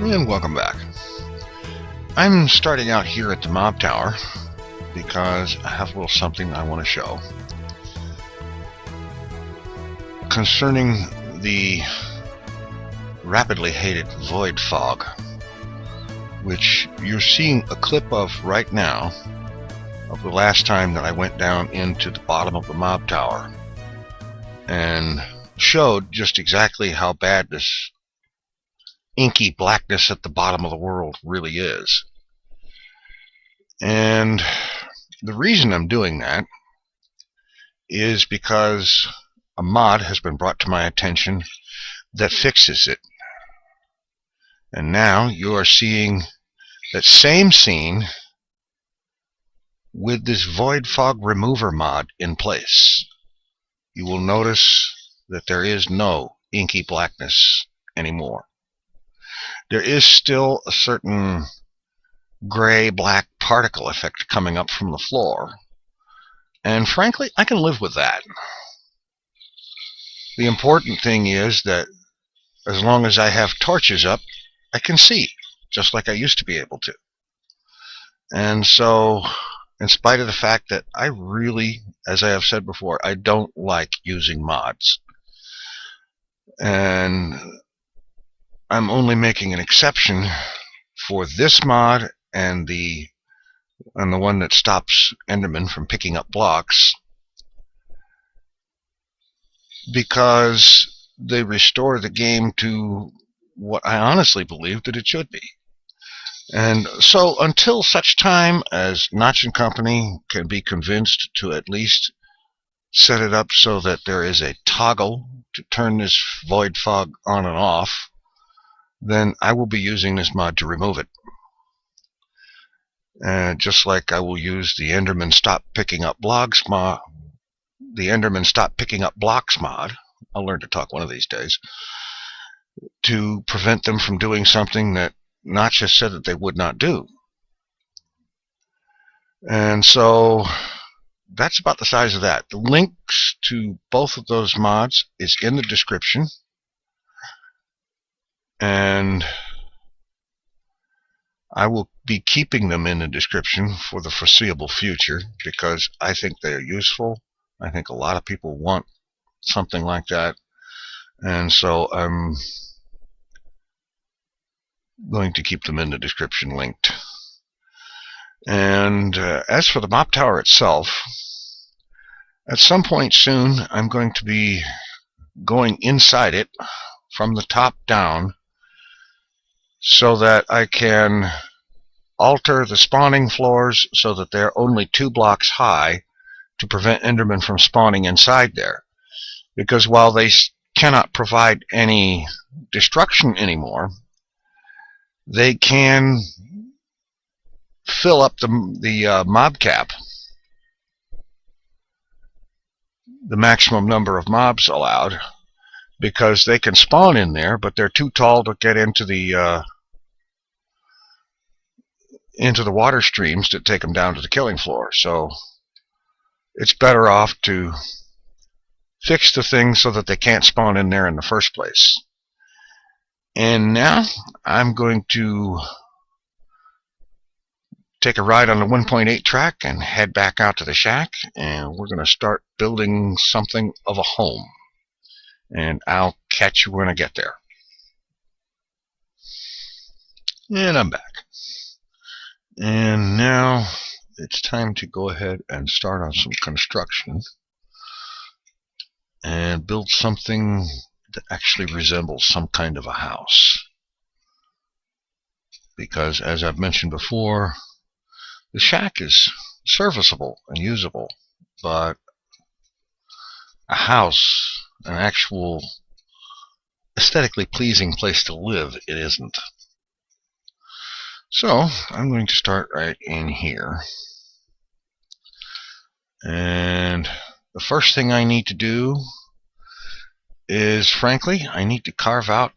And welcome back. I'm starting out here at the mob tower because I have a little something I want to show concerning the rapidly hated void fog, which you're seeing a clip of right now of the last time that I went down into the bottom of the mob tower and showed just exactly how bad this inky blackness at the bottom of the world really is. And the reason I'm doing that is because a mod has been brought to my attention that fixes it. And now you are seeing that same scene with this void fog remover mod in place. You will notice that there is no inky blackness anymore. There is still a certain gray-black particle effect coming up from the floor, and frankly, I can live with that. The important thing is that as long as I have torches up, I can see, just like I used to be able to. And so, in spite of the fact that I really, as I have said before, I don't like using mods, and I'm only making an exception for this mod and the one that stops Endermen from picking up blocks, because they restore the game to what I honestly believe that it should be. And so until such time as Notch & Company can be convinced to at least set it up so that there is a toggle to turn this void fog on and off, then I will be using this mod to remove it. Just like I will use the Endermen Stop Picking Up Blocks mod, I'll learn to talk one of these days, to prevent them from doing something that Notch has said that they would not do. And so that's about the size of that. The links to both of those mods is in the description. And I will be keeping them in the description for the foreseeable future because I think they are useful. I think a lot of people want something like that. And so I'm going to keep them in the description linked. And as for the mob tower itself, at some point soon I'm going to be going inside it from the top down so that I can alter the spawning floors so that they're only 2 blocks high to prevent Endermen from spawning inside there. Because while they cannot provide any destruction anymore, they can fill up the mob cap, the maximum number of mobs allowed, because they can spawn in there, but they're too tall to get into the water streams that take them down to the killing floor. So it's better off to fix the thing so that they can't spawn in there in the first place. And now I'm going to take a ride on the 1.8 track and head back out to the shack, and we're going to start building something of a home. And I'll catch you when I get there. And I'm back. And now it's time to go ahead and start on some construction and build something that actually resembles some kind of a house. Because, as I've mentioned before, the shack is serviceable and usable, but a house, an actual aesthetically pleasing place to live, it isn't. So I'm going to start right in here, and the first thing I need to do is, frankly, I need to carve out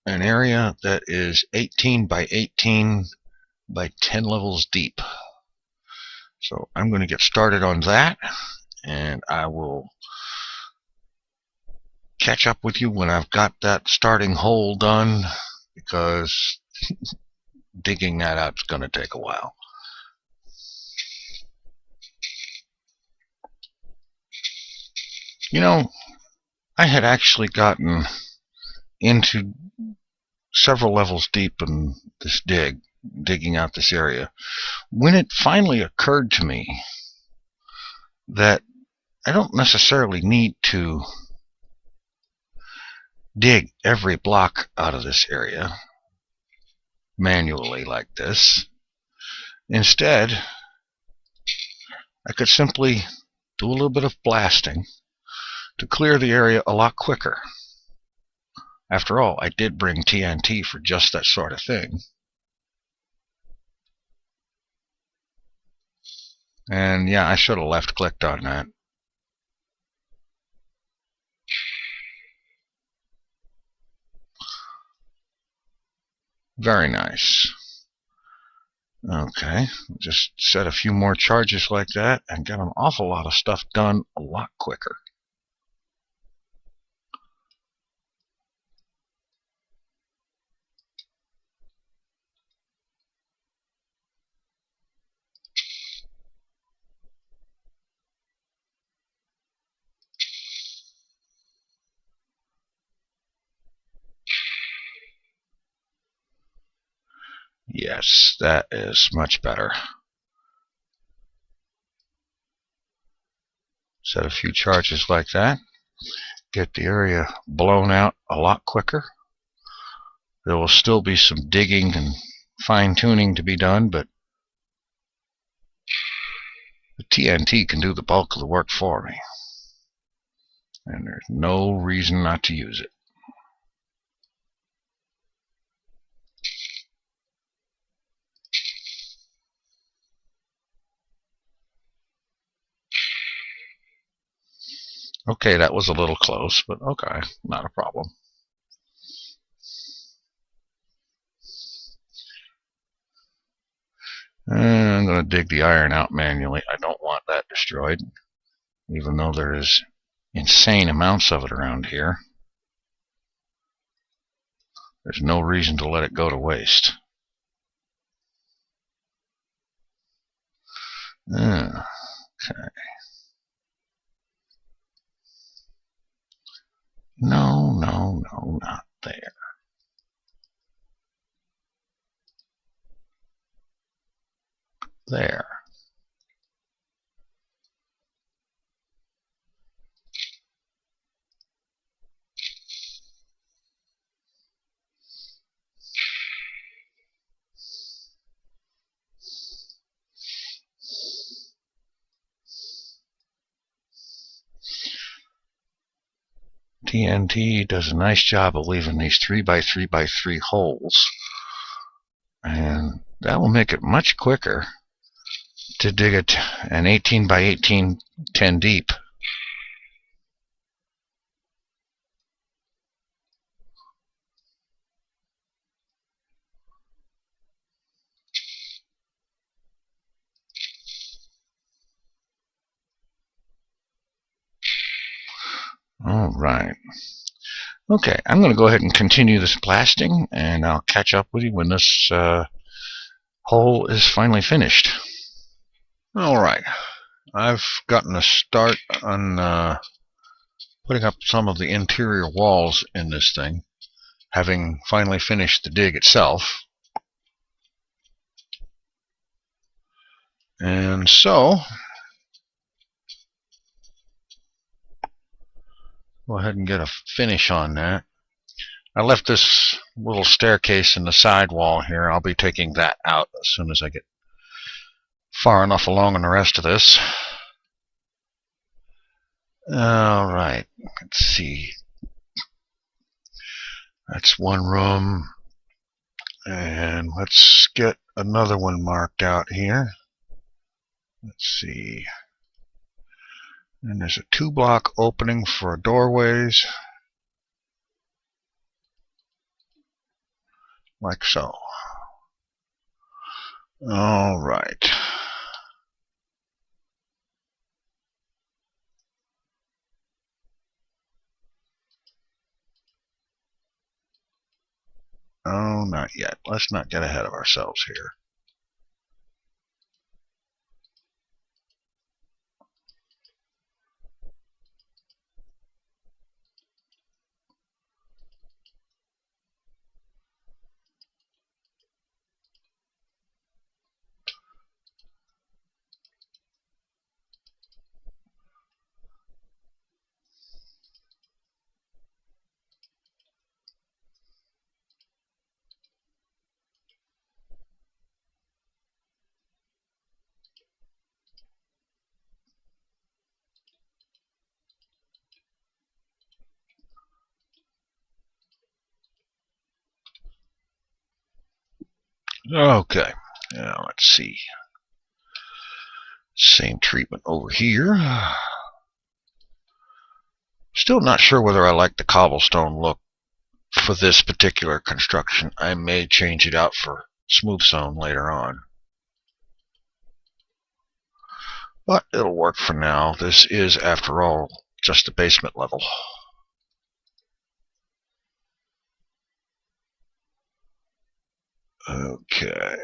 an area that is 18 by 18 by 10 levels deep. So I'm going to get started on that, and I will catch up with you when I've got that starting hole done, because digging that out is going to take a while. You know, I had actually gotten into several levels deep in this digging out this area, when it finally occurred to me that I don't necessarily need to dig every block out of this area manually like this. Instead, I could simply do a little bit of blasting to clear the area a lot quicker. After all, I did bring TNT for just that sort of thing. And yeah, I should have left-clicked on that. Very nice. Okay, just set a few more charges like that and get an awful lot of stuff done a lot quicker. Yes, that is much better. Set a few charges like that. Get the area blown out a lot quicker. There will still be some digging and fine-tuning to be done, but the TNT can do the bulk of the work for me. And there's no reason not to use it. Okay, that was a little close, but okay, not a problem. And I'm going to dig the iron out manually. I don't want that destroyed, even though there is insane amounts of it around here. There's no reason to let it go to waste. Okay. No, not there. There. TNT does a nice job of leaving these 3x3x3 holes, and that will make it much quicker to dig an 18x18 10 deep. All right. Okay, I'm going to go ahead and continue this blasting, and I'll catch up with you when this hole is finally finished. All right, I've gotten a start on putting up some of the interior walls in this thing, having finally finished the dig itself. And so, go ahead and get a finish on that. I left this little staircase in the side wall here. I'll be taking that out as soon as I get far enough along in the rest of this. All right, let's see. That's one room. And let's get another one marked out here. Let's see. And there's a 2-block opening for doorways, like so. All right. Oh, not yet. Let's not get ahead of ourselves here. Okay, now let's see. Same treatment over here. Still not sure whether I like the cobblestone look for this particular construction. I may change it out for smooth stone later on. But it'll work for now. This is, after all, just a basement level. Okay.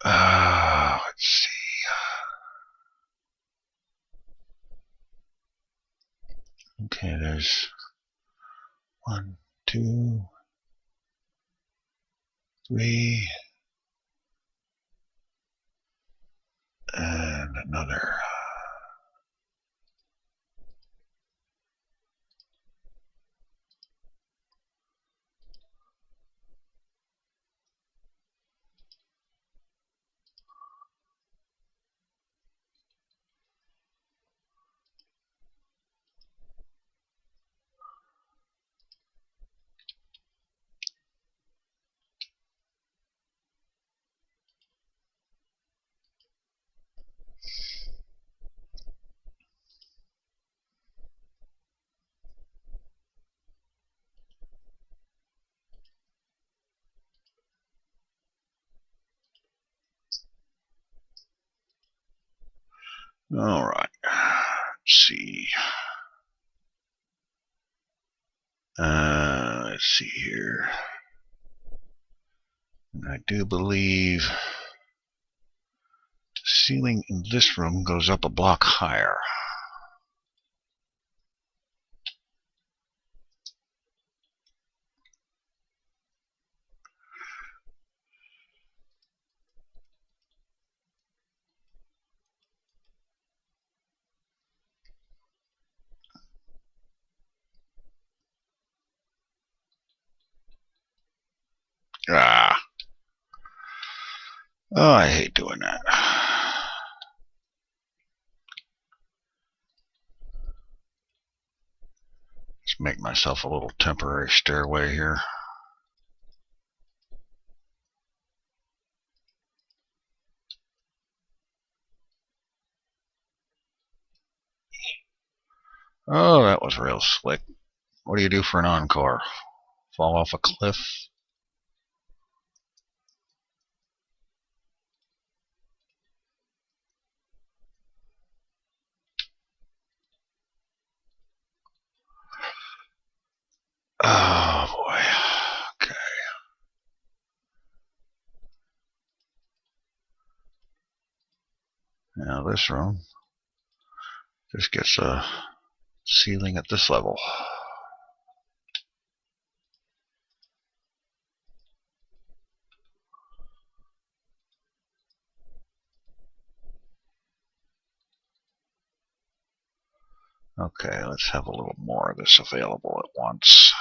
Let's see. Okay, there's 1, 2, 3, and another. All right. Let's see. Let's see here. I do believe the ceiling in this room goes up a block higher. Ah. Oh, I hate doing that. Let's make myself a little temporary stairway here. Oh, that was real slick. What do you do for an encore? Fall off a cliff? Oh, boy. Okay. Now this room just gets a ceiling at this level. Okay, let's have a little more of this available at once.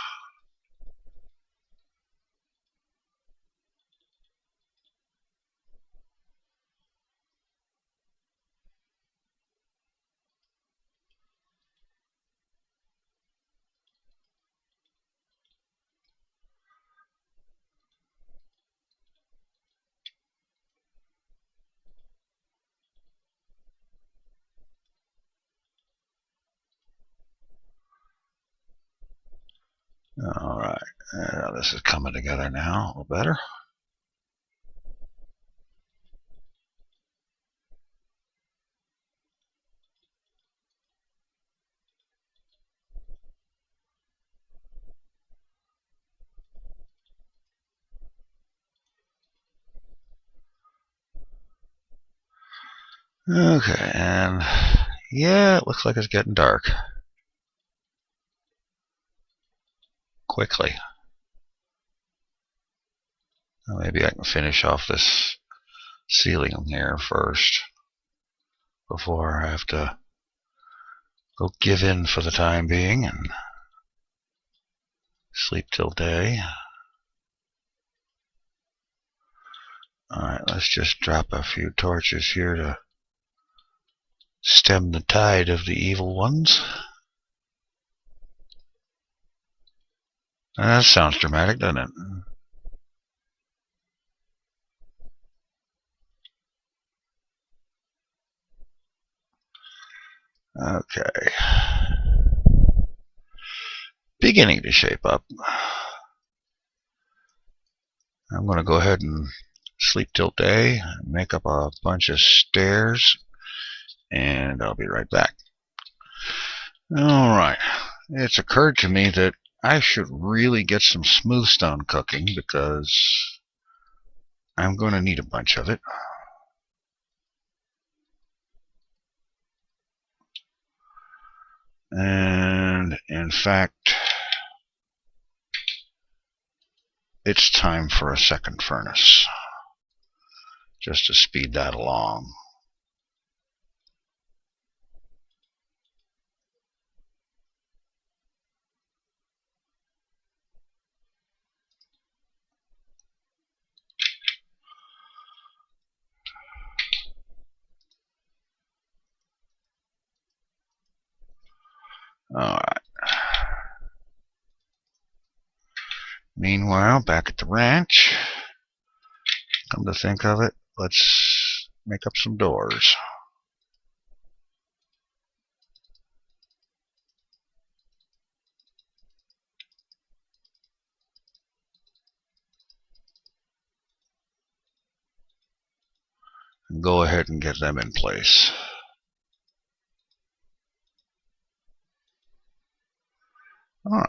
Alright, this is coming together now a little better. Okay, and yeah, it looks like it's getting dark. Quickly. Well, maybe I can finish off this ceiling here first before I have to go give in for the time being and sleep till day. Alright, let's just drop a few torches here to stem the tide of the evil ones. That sounds dramatic, doesn't it? Okay. Beginning to shape up. I'm going to go ahead and sleep till day, make up a bunch of stairs, and I'll be right back. Alright. It's occurred to me that I should really get some smooth stone cooking because I'm going to need a bunch of it. And in fact, it's time for a second furnace, just to speed that along. Alright. Meanwhile, back at the ranch, come to think of it, let's make up some doors. And go ahead and get them in place. Alright.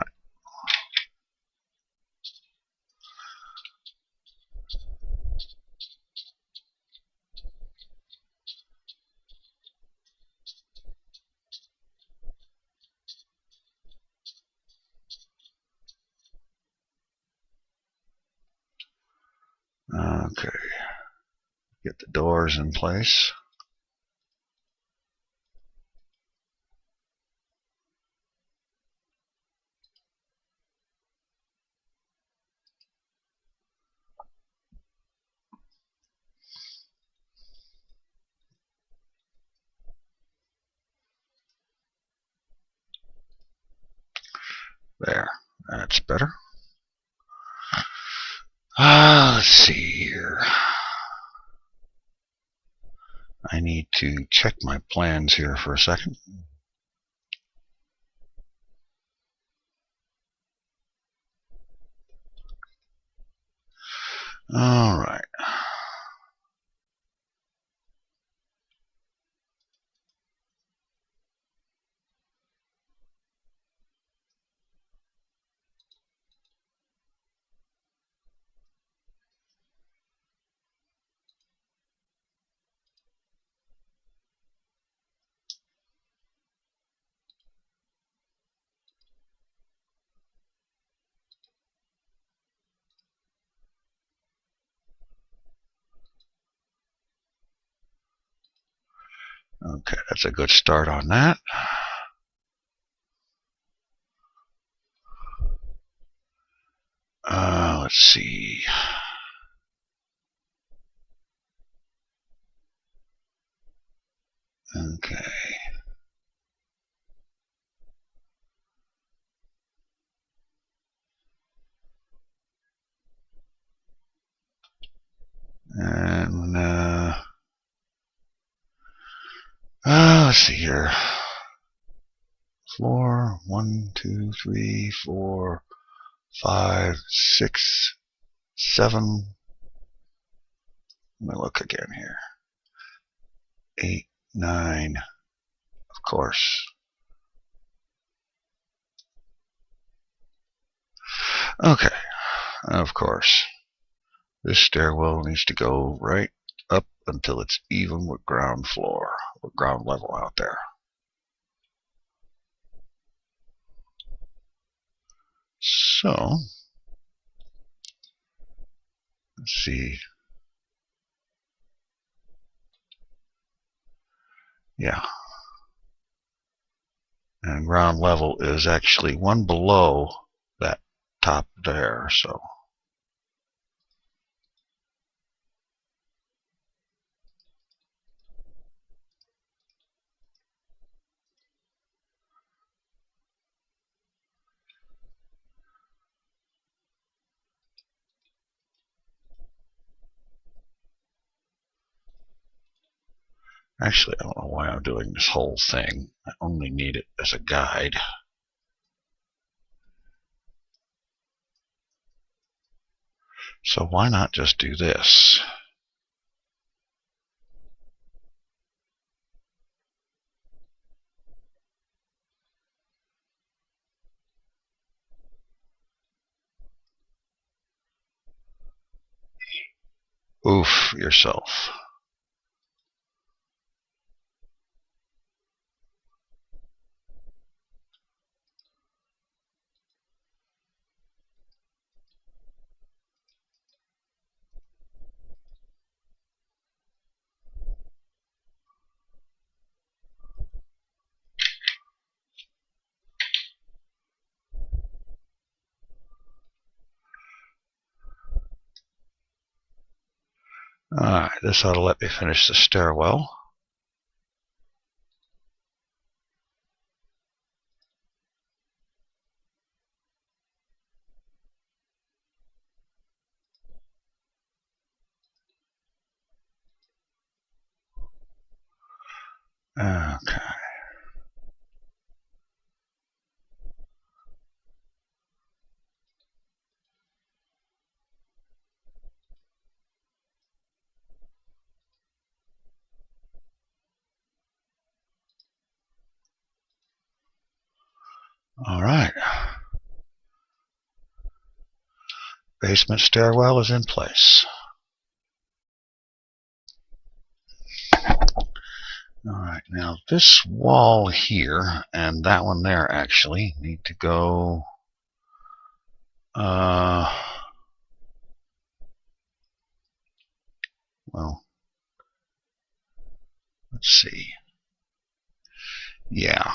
Okay. Get the doors in place. There. That's better. Let's see here. I need to check my plans here for a second. Alright. Okay, that's a good start on that. Let's see. Okay. And let's see here. Floor 1, 2, 3, 4, 5, 6, 7. Let me look again here. 8, 9. Of course. Okay. Of course. This stairwell needs to go right up until it's even with ground floor or ground level out there. So, let's see. Yeah. And ground level is actually one below that top there, so. Actually, I don't know why I'm doing this whole thing. I only need it as a guide. So why not just do this? Oof yourself. Alright, this ought to let me finish the stairwell. Okay. Alright. Basement stairwell is in place. Alright, now this wall here and that one there actually need to go well, let's see. Yeah.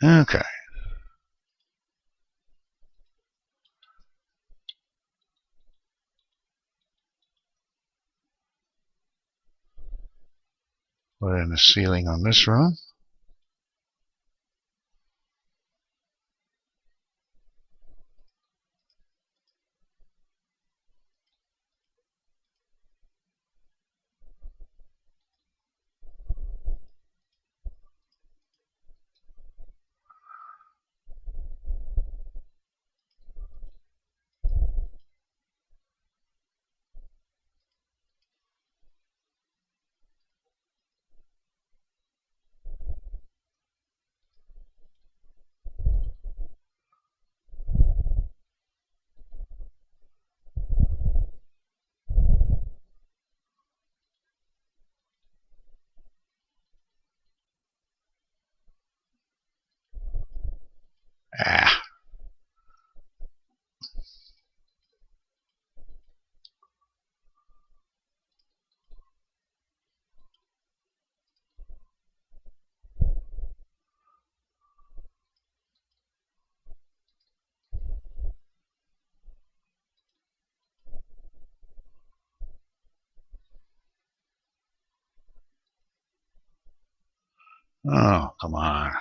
Okay. Put in the ceiling on this room. Ah. Oh, come on.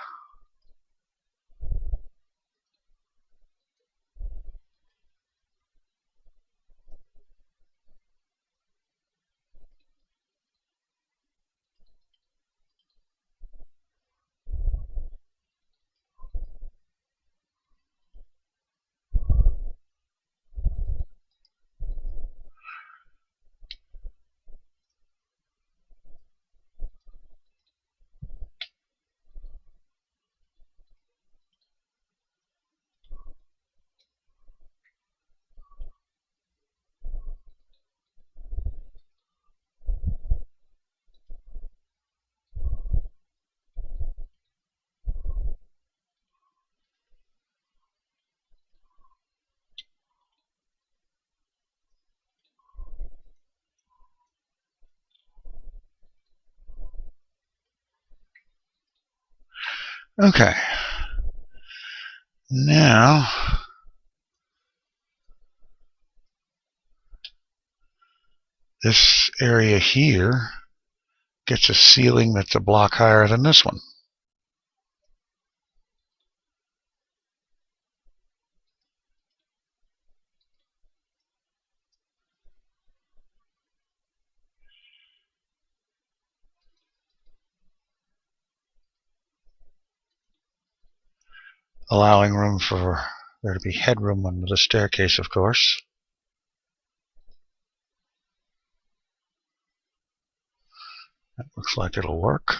Okay. Now, this area here gets a ceiling that's a block higher than this one. Allowing room for there to be headroom under the staircase, of course. That looks like it'll work.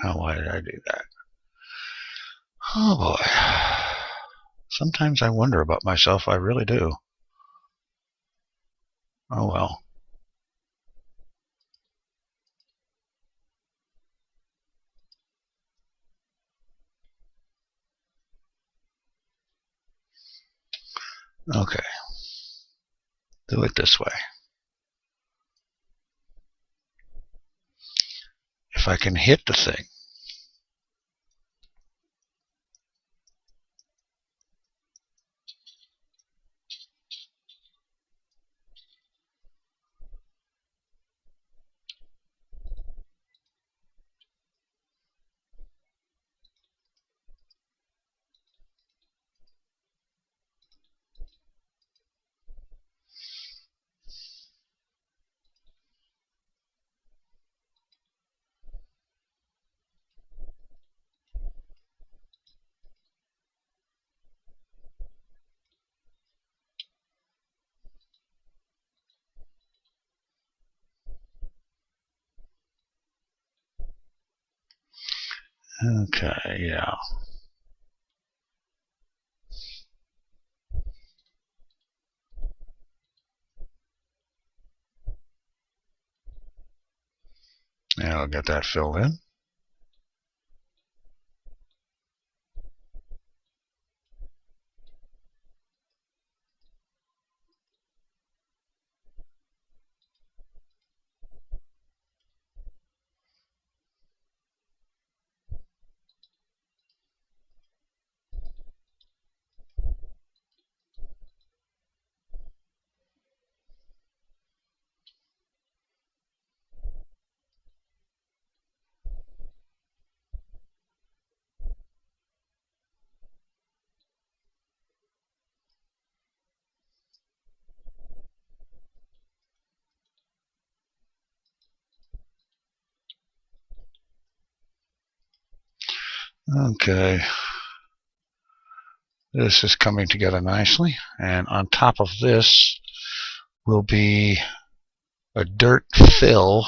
Oh, why did I do that? Oh boy. Sometimes I wonder about myself, I really do. Oh well. Okay. Do it this way. If I can hit the thing. Okay, yeah. And I'll get that filled in. Okay. This is coming together nicely. And on top of this will be a dirt fill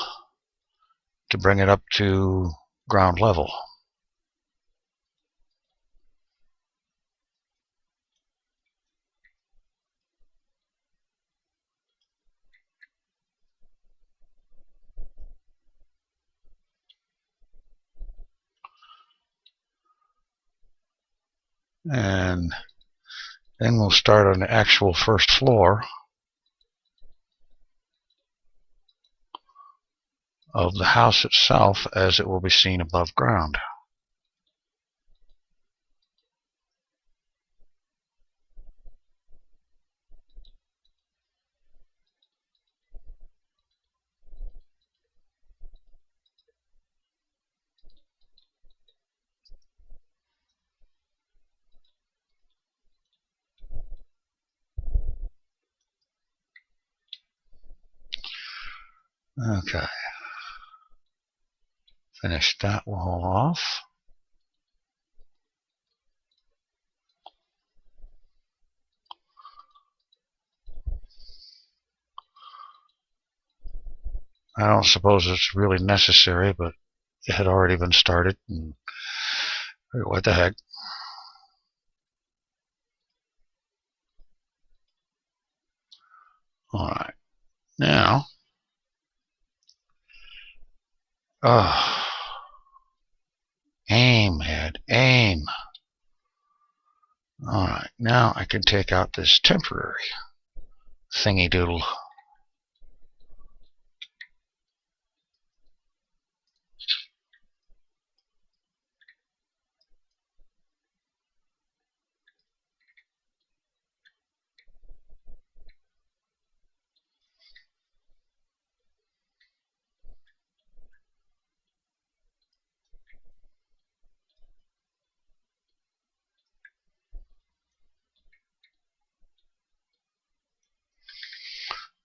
to bring it up to ground level. And then we'll start on the actual first floor of the house itself, as it will be seen above ground. Okay. Finish that wall off. I don't suppose it's really necessary, but it had already been started. And what the heck? All right. Now, now I can take out this temporary thingy doodle.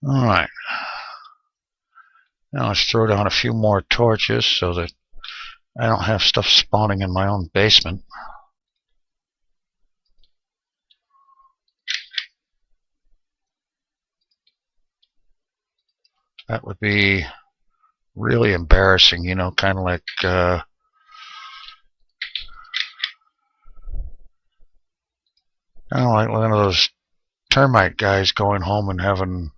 Alright. Now let's throw down a few more torches so that I don't have stuff spawning in my own basement. That would be really embarrassing, you know, kind of like one of those termite guys going home and having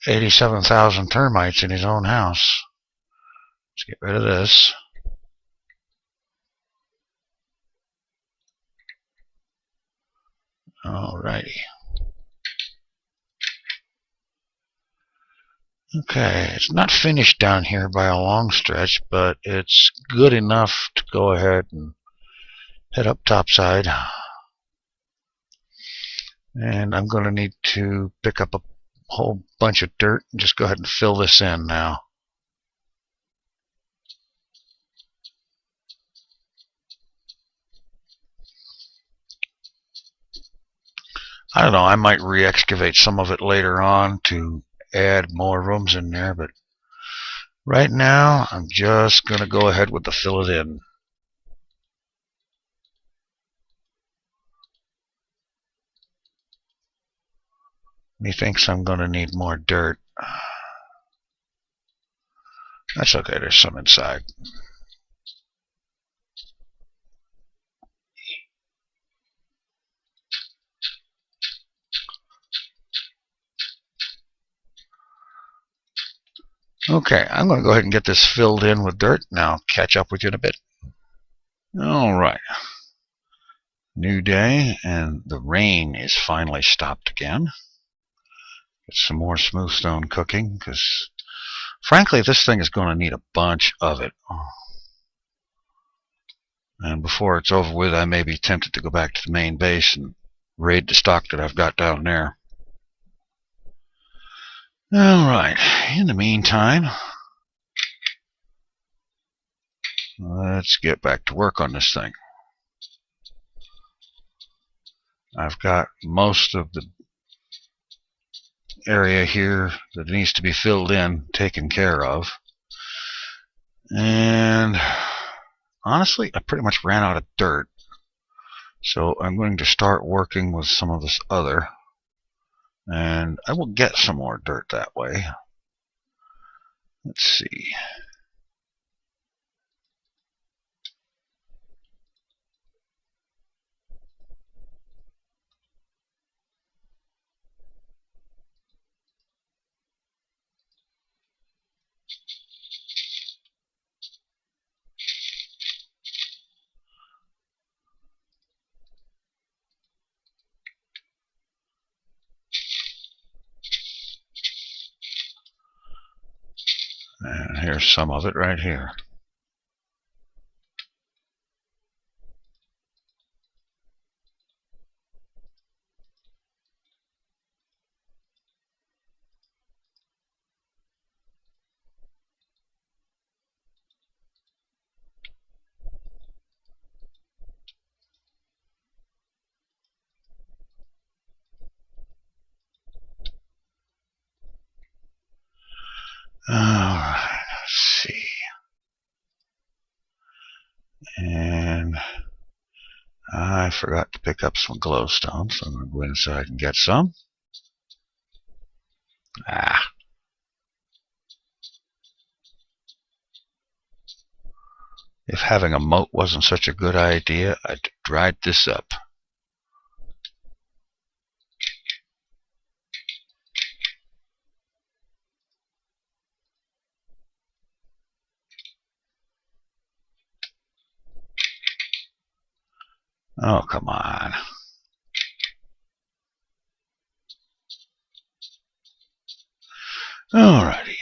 87,000 termites in his own house. Let's get rid of this. Alrighty. Okay, it's not finished down here by a long stretch, but it's good enough to go ahead and head up topside. And I'm going to need to pick up a whole bunch of dirt and just go ahead and fill this in now. I don't know, I might re-excavate some of it later on to add more rooms in there, but right now I'm just going to go ahead with the fill it in. Methinks I'm going to need more dirt. That's okay, there's some inside. Okay, I'm going to go ahead and get this filled in with dirt. Now catch up with you in a bit. Alright. New day, and the rain is finally stopped again. Get some more smooth stone cooking, because frankly this thing is going to need a bunch of it. And before it's over with, I may be tempted to go back to the main base and raid the stock that I've got down there. Alright, in the meantime, let's get back to work on this thing. I've got most of the area here that needs to be filled in taken care of. And honestly, I pretty much ran out of dirt. So I'm going to start working with some of this other. And I will get some more dirt that way. Let's see. And here's some of it right here. Alright, let's see. And I forgot to pick up some glowstone, so I'm going to go inside and get some. If having a moat wasn't such a good idea, I'd dried this up. Oh, come on. Alrighty.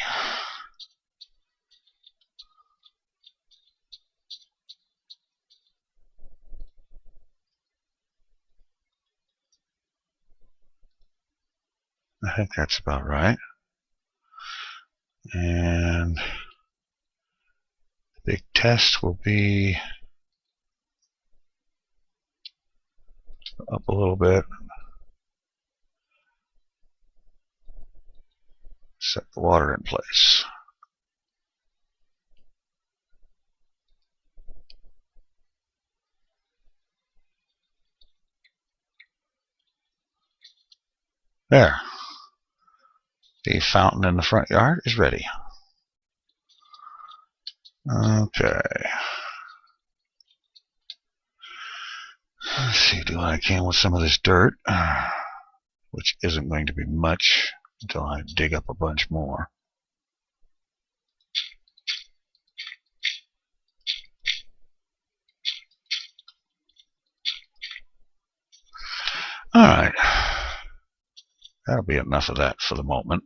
I think that's about right. And the big test will be up a little bit. Set the water in place. There. The fountain in the front yard is ready. Okay. Let's see, do what I can with some of this dirt, which isn't going to be much until I dig up a bunch more. Alright. That'll be enough of that for the moment.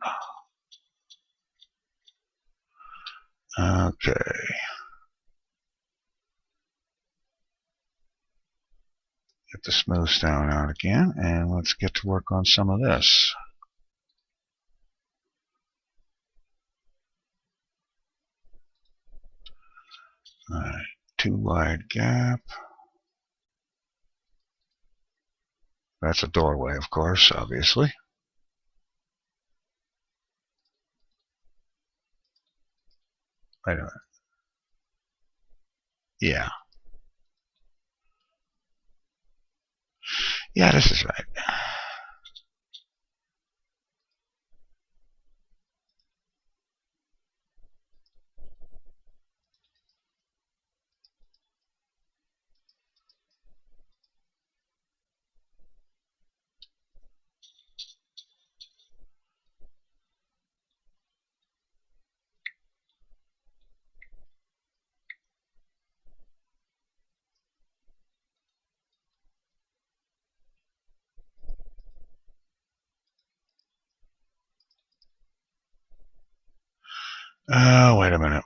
Okay. Get the smooth stone out again, and let's get to work on some of this. Alright, 2 wide gap. That's a doorway, of course, obviously. Wait a minute. Yeah. Yeah, this is right. Wait a minute.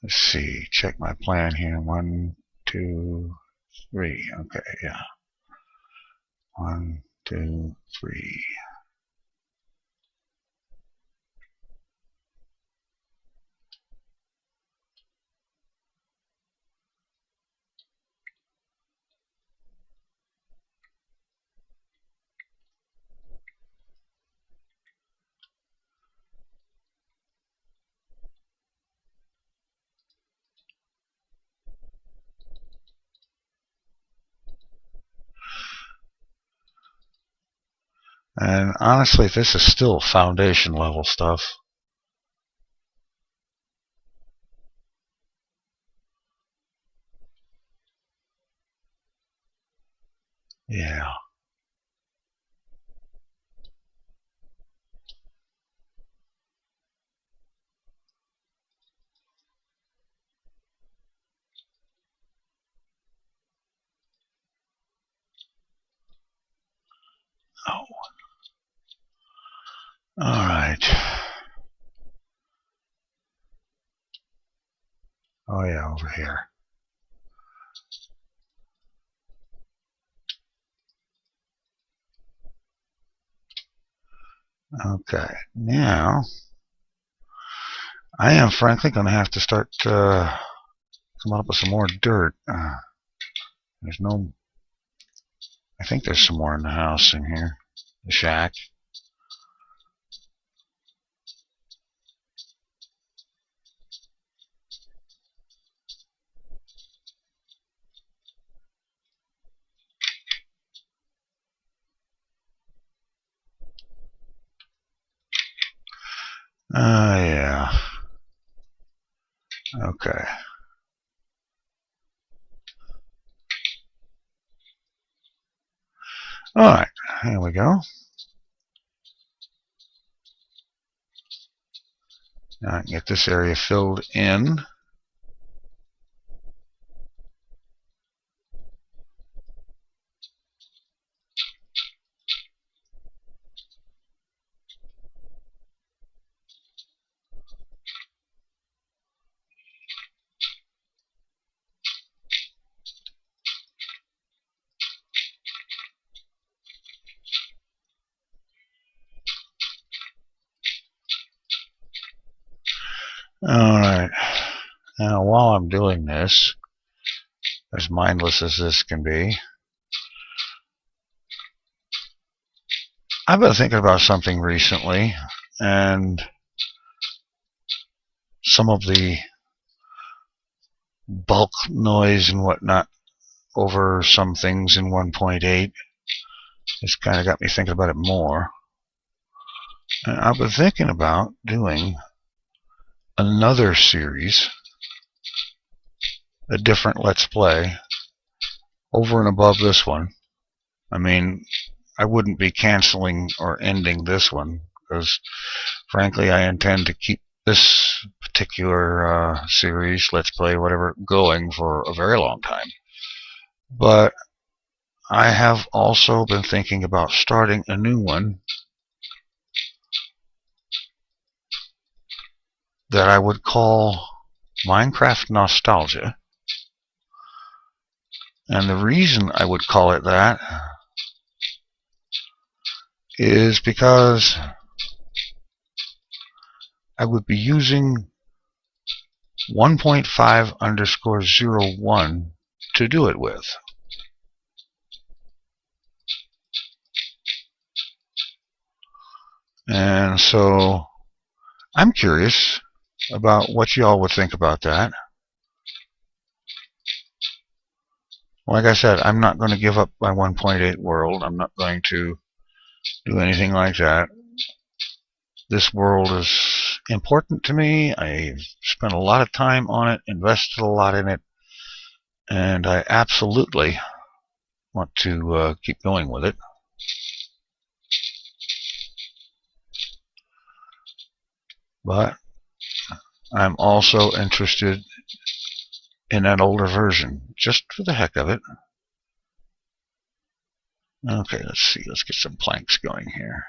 Let's see. Check my plan here. 1, 2, 3. Okay, yeah. 1, 2, 3. And honestly, this is still foundation level stuff. Yeah. Oh. All right. Oh yeah, over here. Okay, now I am frankly going to have to start coming up with some more dirt. There's no. I think there's some more in the house in here, the shack. Yeah. Okay. All right, here we go. Now I can get this area filled in. Alright, now while I'm doing this, as mindless as this can be, I've been thinking about something recently, and some of the bulk noise and whatnot over some things in 1.8 has kind of got me thinking about it more. And I've been thinking about doing another series, a different Let's Play, over and above this one. I mean, I wouldn't be canceling or ending this one, because frankly I intend to keep this particular series, Let's Play, whatever, going for a very long time. But I have also been thinking about starting a new one that I would call Minecraft Nostalgia. And the reason I would call it that is because I would be using 1.5_01 to do it with. And so I'm curious about what y'all would think about that. Like I said, I'm not going to give up my 1.8 world. I'm not going to do anything like that. This world is important to me. I've spent a lot of time on it, invested a lot in it, and I absolutely want to keep going with it. But I'm also interested in an older version, just for the heck of it. Okay, let's see. Let's get some planks going here.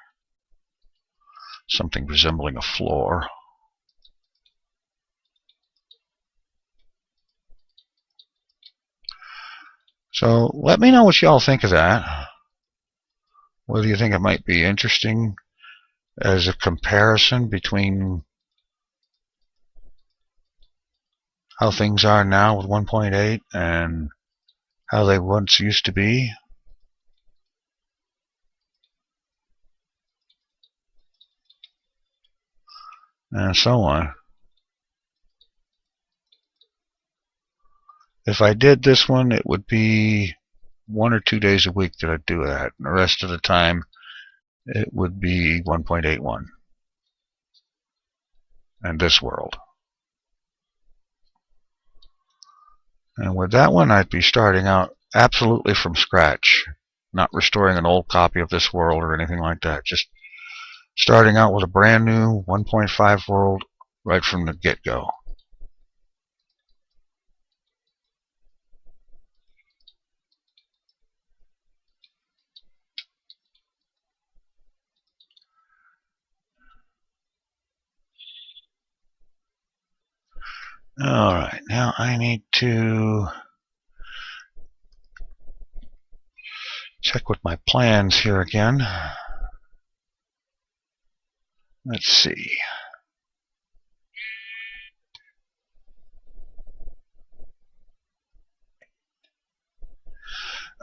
Something resembling a floor. So let me know what y'all think of that. Whether you think it might be interesting as a comparison between how things are now with 1.8 and how they once used to be. And so on. If I did this one, it would be 1 or 2 days a week that I'd do that. And the rest of the time, it would be 1.81. And this world. And with that one, I'd be starting out absolutely from scratch. Not restoring an old copy of this world or anything like that. Just starting out with a brand new 1.5 world right from the get-go. Alright, now I need to check with my plans here again. Let's see.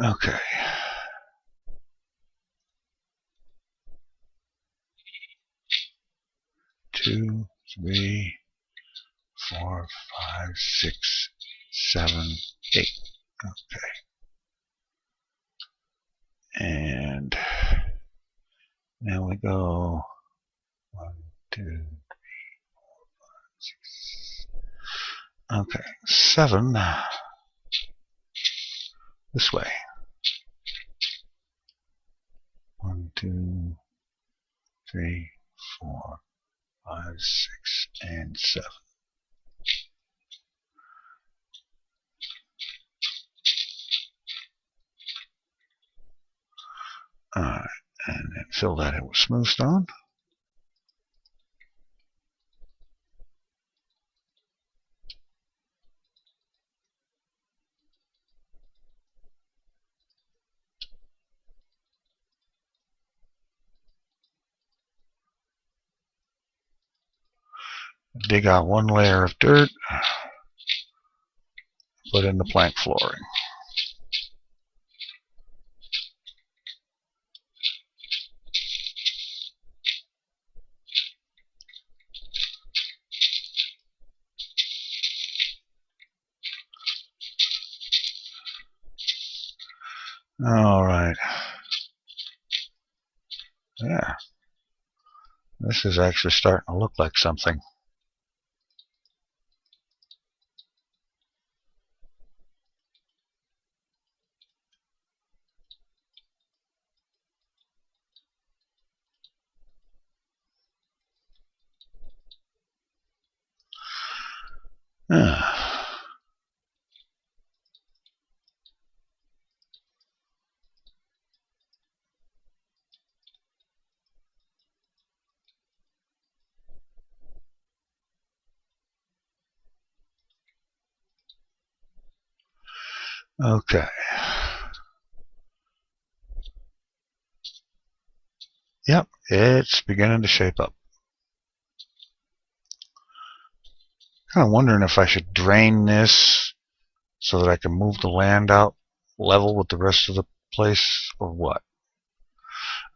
Okay. 2, 3, 4, 5, 6, 7, 8. Okay. And now we go 1, 2, 3, 4, 5, 6. Okay, 7 this way. 1, 2, 3, 4, 5, 6, and 7. Alright, and then fill that in with smooth stone. dig out one layer of dirt, put in the plank flooring. All right. Yeah. This is actually starting to look like something. Okay. Yep, it's beginning to shape up. Kind of wondering if I should drain this so that I can move the land out level with the rest of the place, or what.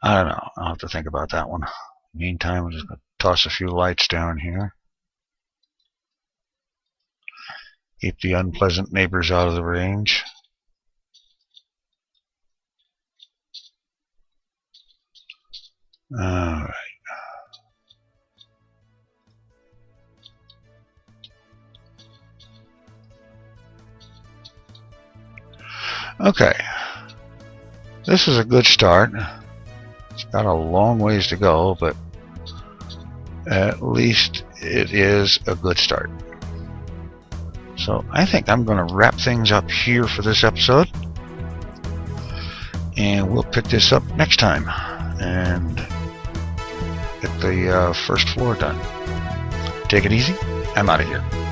I don't know. I'll have to think about that one. Meantime, I'm just going to toss a few lights down here. Keep the unpleasant neighbors out of the range. Alright. Okay. This is a good start. It's got a long ways to go, but at least it is a good start. So I think I'm going to wrap things up here for this episode, and we'll pick this up next time and get the first floor done. Take it easy. I'm out of here.